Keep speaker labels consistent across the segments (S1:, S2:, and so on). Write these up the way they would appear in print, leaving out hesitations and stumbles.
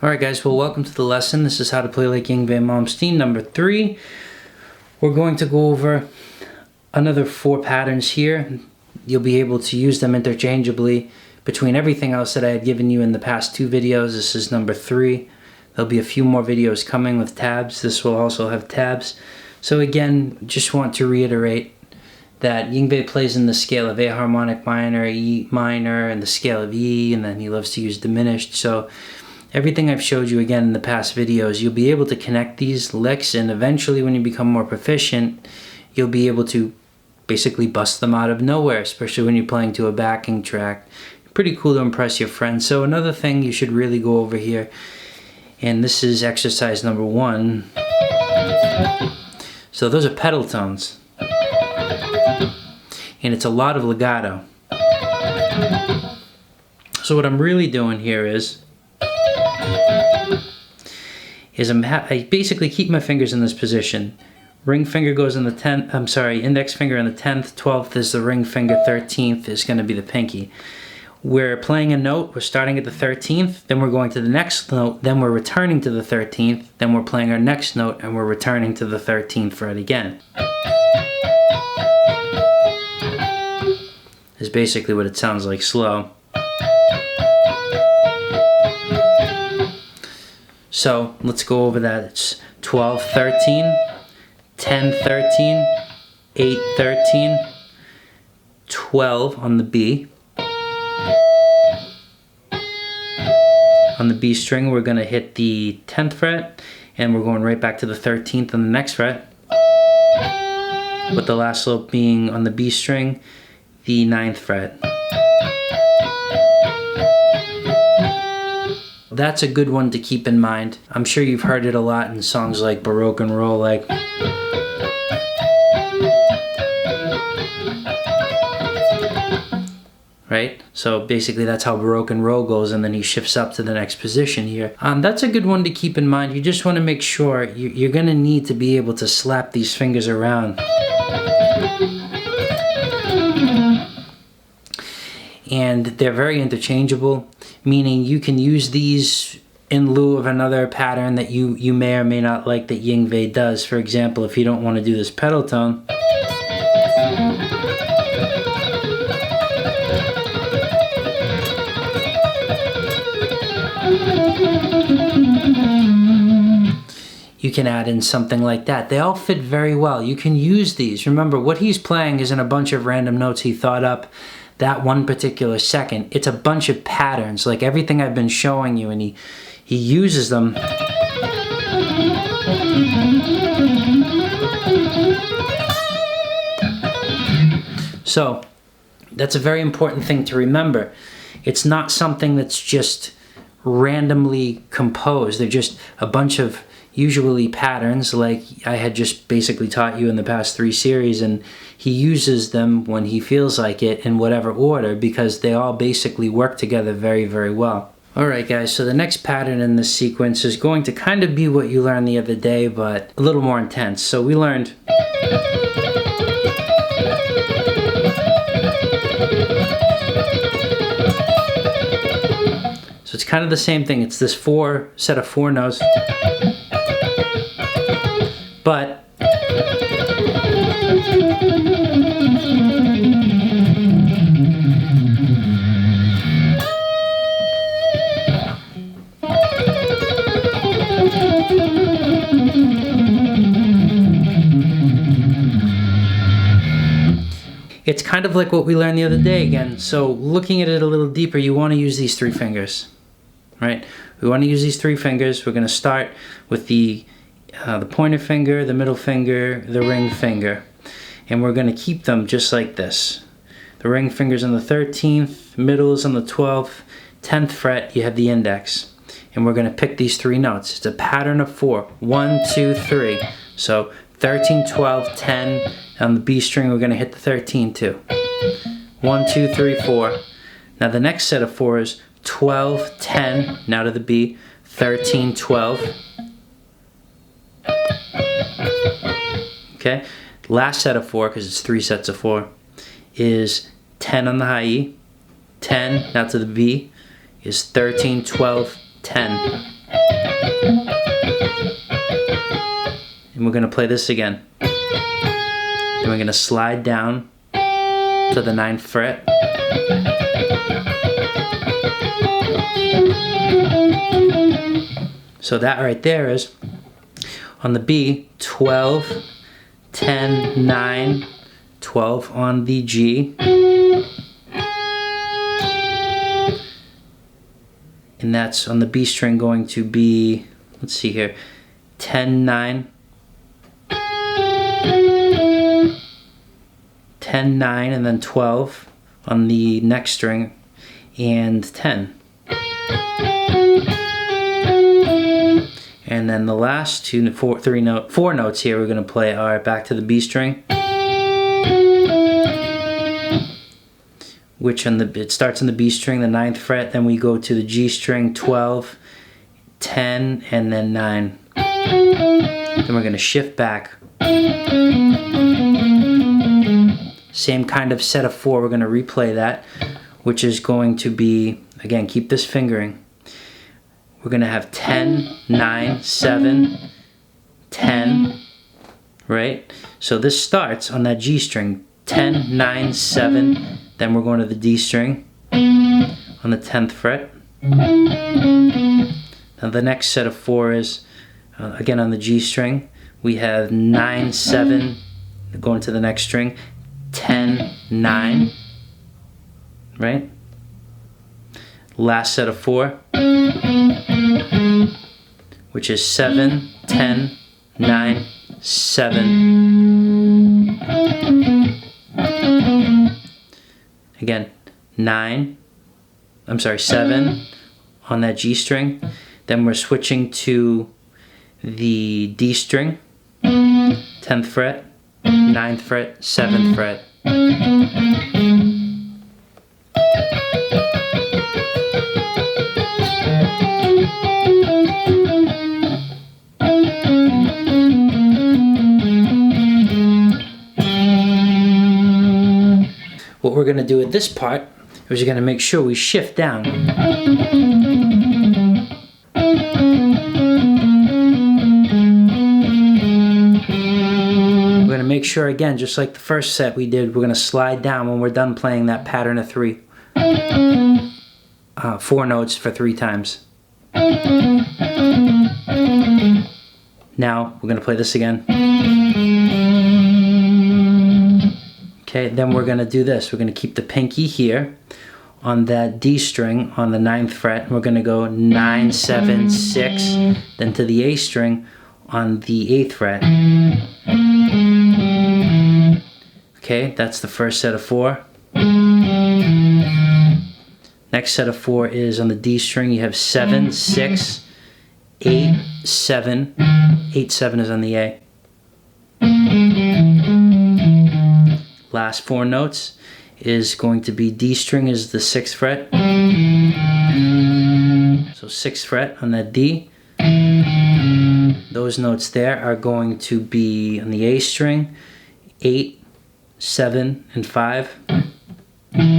S1: Alright guys, well welcome to the lesson. This is how to play like Yngwie Malmsteen number 3. We're going to go over another 4 patterns here. You'll be able to use them interchangeably between everything else that I had given you in the past 2 videos. This is number 3. There'll be a few more videos coming with tabs. This will also have tabs. So again, just want to reiterate that Yngwie plays in the scale of A harmonic minor, E minor, and the scale of E, and then he loves to use diminished. So everything I've showed you again in the past videos, you'll be able to connect these licks, and eventually when you become more proficient, you'll be able to basically bust them out of nowhere, especially when you're playing to a backing track. Pretty cool to impress your friends. So another thing you should really go over here, and this is exercise number 1. So those are pedal tones, and it's a lot of legato. So what I'm really doing here is I basically keep my fingers in this position. Ring finger goes in the 10th, index finger in the 10th, 12th is the ring finger, 13th is going to be the pinky. We're playing a note, we're starting at the 13th, then we're going to the next note, then we're returning to the 13th, then we're playing our next note, and we're returning to the 13th fret again. Is basically what it sounds like slow. So let's go over that. It's 12, 13, 10, 13, 8, 13, 12 on the B. On the B string, we're going to hit the 10th fret, and we're going right back to the 13th on the next fret, with the last slope being on the B string, the 9th fret. That's a good one to keep in mind. I'm sure you've heard it a lot in songs like Baroque and Roll, like right? So basically that's how Baroque and Roll goes, and then he shifts up to the next position here. That's a good one to keep in mind. You just want to make sure you're going to need to be able to slap these fingers around. And they're very interchangeable, meaning you can use these in lieu of another pattern that you may or may not like that Yngwie does. For example, if you don't want to do this pedal tone, you can add in something like that. They all fit very well. You can use these. Remember, what he's playing isn't a bunch of random notes he thought up that one particular second. It's a bunch of patterns, like everything I've been showing you, and he uses them. So that's a very important thing to remember. It's not something that's just randomly composed. They're just a bunch of usually patterns like I had just basically taught you in the past 3 series, and he uses them when he feels like it in whatever order, because they all basically work together very, very well. Alright guys, so the next pattern in this sequence is going to kind of be what you learned the other day, but a little more intense. So we learned so it's kind of the same thing. It's this set of 4 notes, but it's kind of like what we learned the other day again. So looking at it a little deeper, you want to use these 3 fingers, right? We want to use these 3 fingers. We're going to start with the pointer finger, the middle finger, the ring finger. And we're going to keep them just like this. The ring finger's on the 13th, middle is on the 12th, 10th fret, you have the index. And we're going to pick these 3 notes. It's a pattern of 4. 1, 2, 3. So 13, 12, 10. On the B string, we're going to hit the 13 too. 1, 2, 3, 4. Now the next set of 4 is 12, 10, now to the B, 13, 12. Okay, last set of 4, because it's 3 sets of 4, is 10 on the high E, 10, now to the B, is 13, 12, 10. And we're going to play this again. And we're going to slide down to the 9th fret. So that right there is, on the B, 12, 10, 9, 12 on the G. And that's on the B string going to be, let's see here, 10, 9, 10, 9, and then 12 on the next string, and 10. And then the last four notes here we're going to play are back to the B string, which it starts on the B string, the 9th fret, then we go to the G string, 12, 10, and then 9. Then we're going to shift back. Same kind of set of 4, we're going to replay that, which is going to be, again, keep this fingering. We're going to have 10, 9, 7, 10, right? So this starts on that G string, 10, 9, 7, then we're going to the D string on the 10th fret. Now the next set of 4 is, again on the G string, we have 9, 7, going to the next string, 10, 9, right? Last set of 4, which is 7, 10, 9, 7. Again, 7 on that G string. Then we're switching to the D string, 10th fret, 9th fret, 7th fret. What we're going to do at this part is we're going to make sure we shift down. We're going to make sure, again, just like the first set we did, we're going to slide down when we're done playing that pattern of 3. 4 notes for 3 times. Now we're going to play this again. Okay, then we're going to do this. We're going to keep the pinky here on that D string on the 9th fret. We're going to go 9, 7, 6, then to the A string on the 8th fret. Okay, that's the first set of 4. Next set of 4 is on the D string. You have 7, 6, 8, 7. 8, 7 is on the A. Last 4 notes is going to be D string is the 6th fret. So 6th fret on that D. Those notes there are going to be on the A string, 8, 7, and 5. And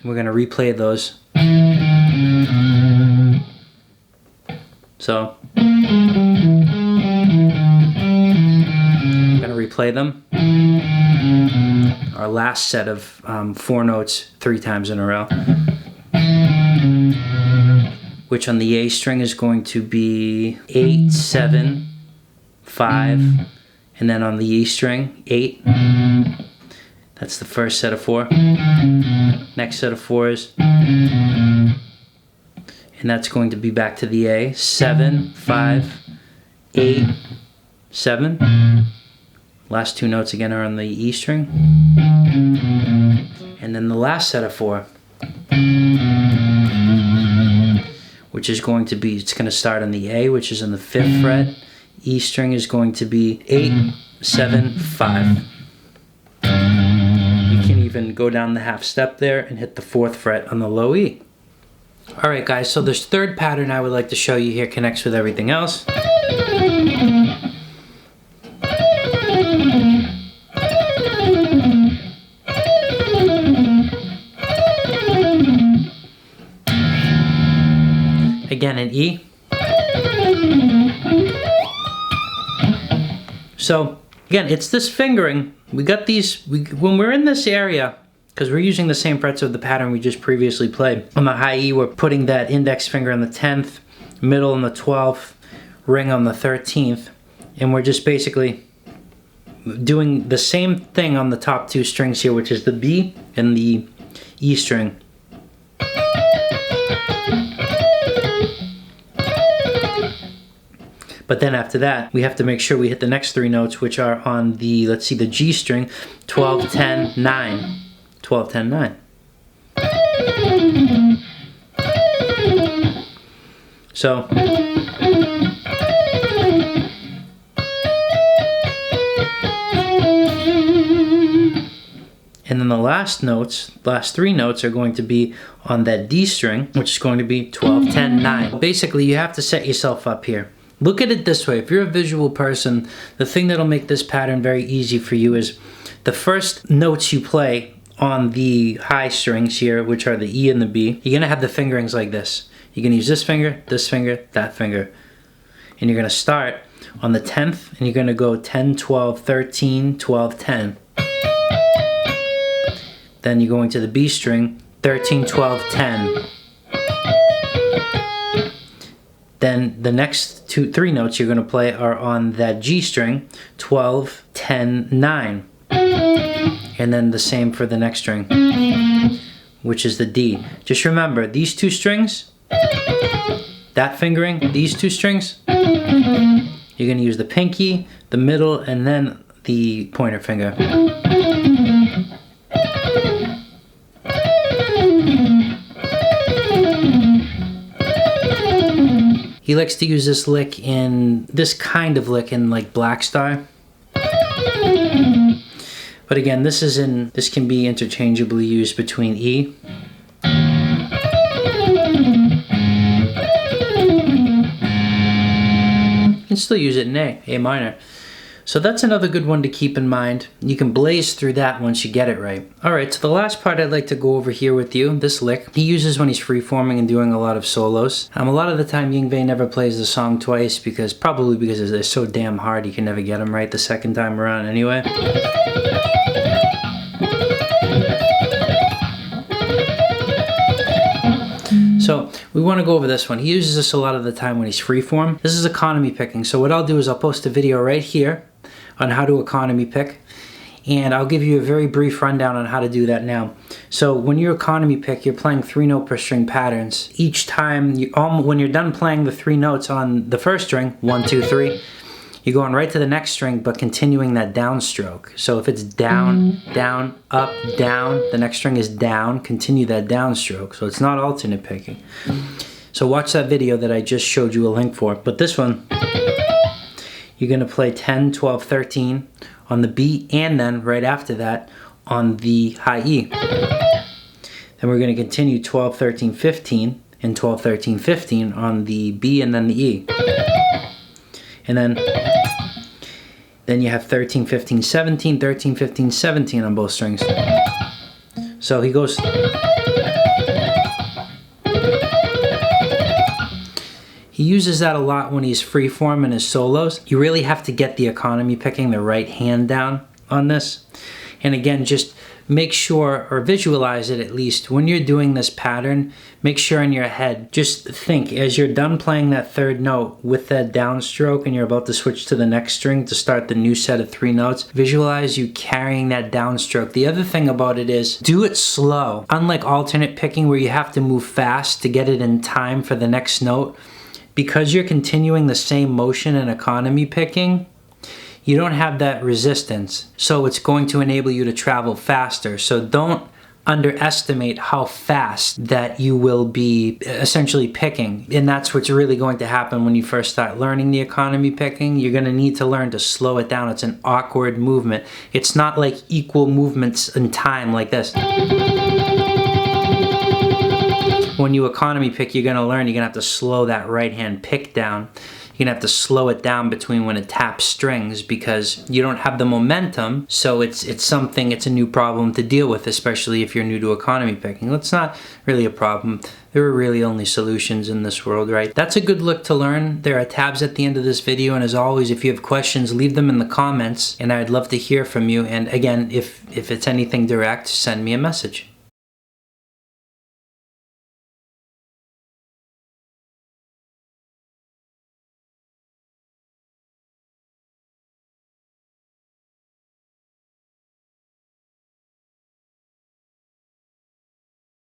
S1: we're going to replay those. So replay them. Our last set of 4 notes 3 times in a row, which on the A string is going to be 8, 7, 5, and then on the E string 8. That's the first set of 4. Next set of 4s, and that's going to be back to the A, 7, 5, 8, 7. Last 2 notes again are on the E string. And then the last set of 4, which is going to be, it's going to start on the A, which is on the 5th fret. E string is going to be 8, 7, 5. You can even go down the half step there and hit the 4th fret on the low E. All right, guys, so this third pattern I would like to show you here connects with everything else. Again, an E. So, again, it's this fingering. We got these, when we're in this area, because we're using the same frets of the pattern we just previously played. On the high E, we're putting that index finger on the 10th, middle on the 12th, ring on the 13th, and we're just basically doing the same thing on the top 2 strings here, which is the B and the E string. But then after that, we have to make sure we hit the next 3 notes, which are on the, let's see, the G string, 12, 10, 9. 12, 10, 9. So, and then the last notes, last 3 notes are going to be on that D string, which is going to be 12, 10, 9. Basically, you have to set yourself up here. Look at it this way. If you're a visual person, the thing that'll make this pattern very easy for you is the first notes you play on the high strings here, which are the E and the B, you're gonna have the fingerings like this. You're gonna use this finger, that finger. And you're gonna start on the 10th, and you're gonna go 10, 12, 13, 12, 10. Then you're going to the B string, 13, 12, 10. Then the next 3 notes you're going to play are on that G string, 12, 10, 9. And then the same for the next string, which is the D. Just remember, these 2 strings, that fingering, these 2 strings, you're going to use the pinky, the middle, and then the pointer finger. He likes to use this lick in, this kind of lick in like Black Star. But again, this can be interchangeably used between E. You can still use it in A minor. So that's another good one to keep in mind. You can blaze through that once you get it right. All right, so the last part I'd like to go over here with you, this lick, he uses when he's freeforming and doing a lot of solos. A lot of the time Yngwie never plays the song twice, probably because they're so damn hard he can never get them right the second time around anyway. So we want to go over this one. He uses this a lot of the time when he's freeform. This is economy picking. So what I'll do is I'll post a video right here on how to economy pick, and I'll give you a very brief rundown on how to do that now. So when you economy pick, you're playing 3 note per string patterns. Each time, when you're done playing the 3 notes on the first string, 1, 2, 3, you're going right to the next string, but continuing that downstroke. So if it's down, down, up, down, the next string is down, continue that downstroke. So it's not alternate picking. So watch that video that I just showed you a link for. But this one, you're gonna play 10, 12, 13 on the B, and then right after that on the high E. Then we're gonna continue 12, 13, 15, and 12, 13, 15 on the B and then the E. And then you have 13, 15, 17, 13, 15, 17 on both strings. So he goes. He uses that a lot when he's freeform in his solos. You really have to get the economy picking, the right hand down on this. And again, just make sure, or visualize it at least, when you're doing this pattern, make sure in your head, just think, as you're done playing that 3rd note with that downstroke and you're about to switch to the next string to start the new set of 3 notes, visualize you carrying that downstroke. The other thing about it is, do it slow. Unlike alternate picking where you have to move fast to get it in time for the next note, because you're continuing the same motion in economy picking, you don't have that resistance, so it's going to enable you to travel faster. So don't underestimate how fast that you will be essentially picking. And that's what's really going to happen when you first start learning the economy picking. You're going to need to learn to slow it down. It's an awkward movement. It's not like equal movements in time like this. When you economy pick, you're going to learn you're going to have to slow that right hand pick down. You're going to have to slow it down between when it taps strings because you don't have the momentum. So it's a new problem to deal with, especially if you're new to economy picking. It's not really a problem. There are really only solutions in this world, right? That's a good lick to learn. There are tabs at the end of this video, and as always, if you have questions, leave them in the comments, and I'd love to hear from you. And again, if it's anything direct, send me a message.